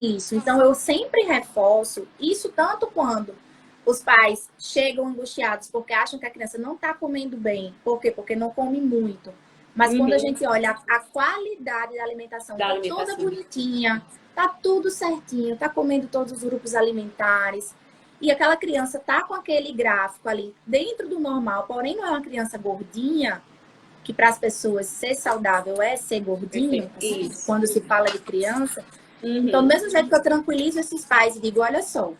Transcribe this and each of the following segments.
Isso. Então, eu sempre reforço isso, tanto quando os pais chegam angustiados porque acham que a criança não está comendo bem. Por quê? Porque não come muito. Mas quando a Uhum, gente olha a qualidade da alimentação, da está toda alimentação. bonitinha, está tudo certinho, está comendo todos os grupos alimentares, e aquela criança está com aquele gráfico ali dentro do normal, porém não é uma criança gordinha, que para as pessoas ser saudável é ser gordinho, Perfeito. assim, Isso. quando se fala de criança. Então, do Uhum. mesmo jeito que eu tranquilizo esses pais e digo, olha só,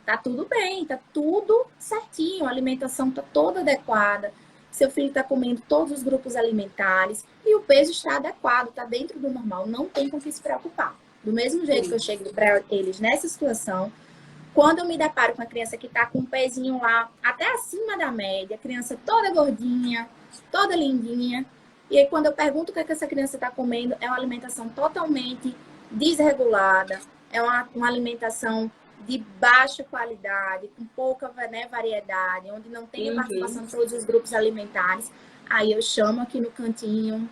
tá tudo bem, tá tudo certinho, a alimentação tá toda adequada, seu filho está comendo todos os grupos alimentares e o peso está adequado, está dentro do normal, não tem com que se preocupar. Do mesmo jeito que eu Sim. chego para eles nessa situação, quando eu me deparo com a criança que está com um pezinho lá até acima da média, criança toda gordinha, toda lindinha, e aí quando eu pergunto o que, é que essa criança está comendo, é uma alimentação totalmente desregulada, é uma alimentação de baixa qualidade, com pouca, né, variedade, onde não tem a Uhum. participação de todos os grupos alimentares. Aí eu chamo aqui no cantinho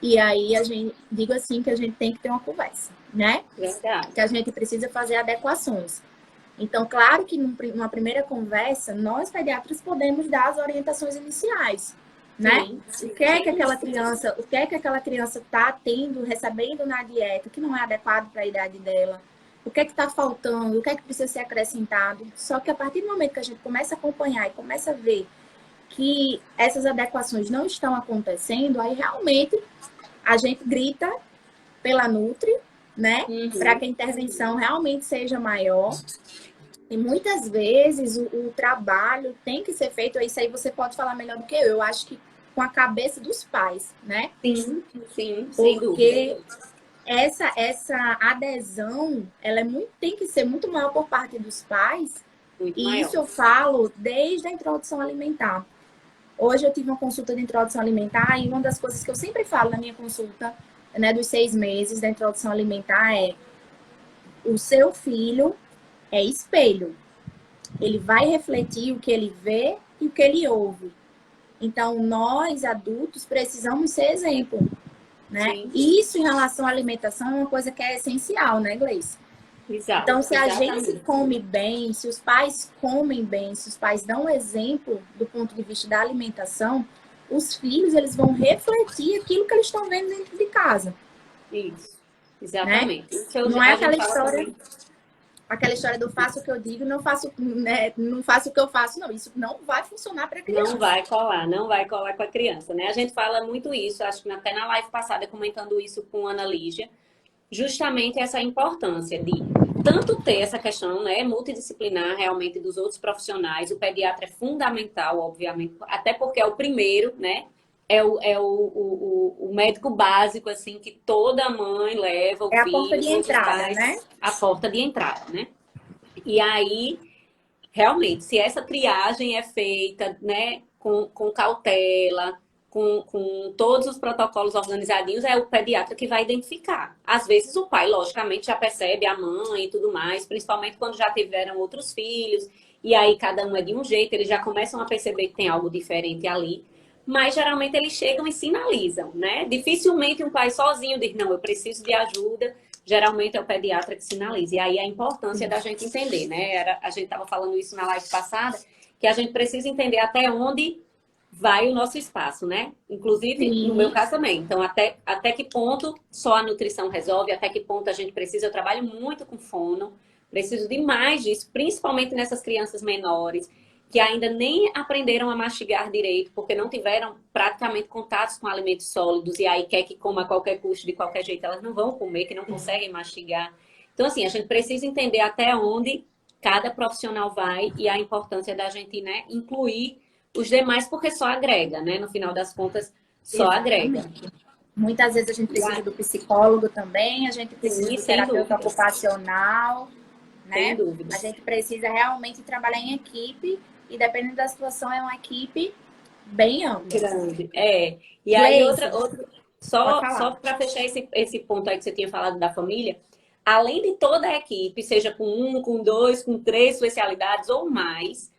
e aí a gente digo assim que a gente tem que ter uma conversa, né? Verdade. Que a gente precisa fazer adequações. Então, claro que numa primeira conversa, nós pediatras podemos dar as orientações iniciais, né? Sim, O sim, que é que sem aquela dúvida. criança, o que é que aquela criança está tendo, recebendo na dieta, que não é adequado para a idade dela? O que é que está faltando? O que é que precisa ser acrescentado? Só que a partir do momento que a gente começa a acompanhar e começa a ver que essas adequações não estão acontecendo, aí realmente a gente grita pela Nutri, né? Para Uhum. que a intervenção realmente seja maior. E muitas vezes o trabalho tem que ser feito, isso aí você pode falar melhor do que eu acho que com a cabeça dos pais, né? Sim, sim, sem dúvida. Porque essa adesão, ela é muito, tem que ser muito maior por parte dos pais, Muito e isso maior. eu falo desde a introdução alimentar. Hoje eu tive uma consulta de introdução alimentar e uma das coisas que eu sempre falo na minha consulta, né, dos 6 meses da introdução alimentar é: o seu filho é espelho. Ele vai refletir o que ele vê e o que ele ouve. Então, nós adultos precisamos ser exemplo, né? Sim, Isso em relação à alimentação é uma coisa que é essencial, né, Gleice? exato, Então, se a gente exatamente. come bem, se os pais comem bem, se os pais dão exemplo do ponto de vista da alimentação, os filhos eles vão refletir aquilo que eles estão vendo dentro de casa, Isso, né? exatamente. Isso Não é a gente fala também. aquela história do faço o que eu digo, não faço, né, não faço o que eu faço, não. Isso não vai funcionar para a Não criança. vai colar, não vai colar com a criança, né? A gente fala muito isso, acho que até na live passada comentando isso com a Ana Lígia, justamente essa importância de tanto ter essa questão, né, multidisciplinar realmente dos outros profissionais. O pediatra é fundamental, obviamente, até porque é o primeiro, né? O médico básico, assim, que toda mãe leva o É a porta filho, de todos os entrada, pais, né? a porta de entrada, né? E aí realmente, se essa triagem é feita, né, com cautela, com todos os protocolos organizadinhos, é o pediatra que vai identificar. Às vezes o pai, logicamente, já percebe a mãe e tudo mais, principalmente quando já tiveram outros filhos, e aí cada um é de um jeito, eles já começam a perceber que tem algo diferente ali. Mas geralmente eles chegam e sinalizam, né? Dificilmente um pai sozinho diz, não, eu preciso de ajuda, geralmente é o pediatra que sinaliza. E aí a importância Sim. da gente entender, né? A gente estava falando isso na live passada, que a gente precisa entender até onde vai o nosso espaço, né? Inclusive, no meu Sim, caso também. Então, até que ponto só a nutrição resolve, até que ponto a gente precisa. Eu trabalho muito com fono, preciso de mais disso, principalmente nessas crianças menores, que ainda nem aprenderam a mastigar direito, porque não tiveram praticamente contatos com alimentos sólidos, e aí quer que coma a qualquer custo, de qualquer jeito, elas não vão comer, que não conseguem mastigar. Então, assim, a gente precisa entender até onde cada profissional vai e a importância da gente, né, incluir os demais, porque só agrega, né? No final das contas, só agrega. exatamente. Muitas vezes a gente E precisa do psicólogo também, a gente precisa assim, do sem terapeuta dúvida, ocupacional, sem né? dúvida. A gente precisa realmente trabalhar em equipe e dependendo da situação é uma equipe bem ampla. Grande. É. E aí, Gleice, pode só falar. para fechar esse ponto aí que você tinha falado da família, além de toda a equipe, seja com um, com dois, com três especialidades ou mais,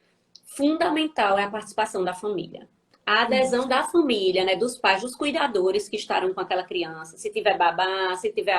fundamental é a participação da família. A Sim, adesão da família, né, dos pais, dos cuidadores que estarão com aquela criança. Se tiver babá, se tiver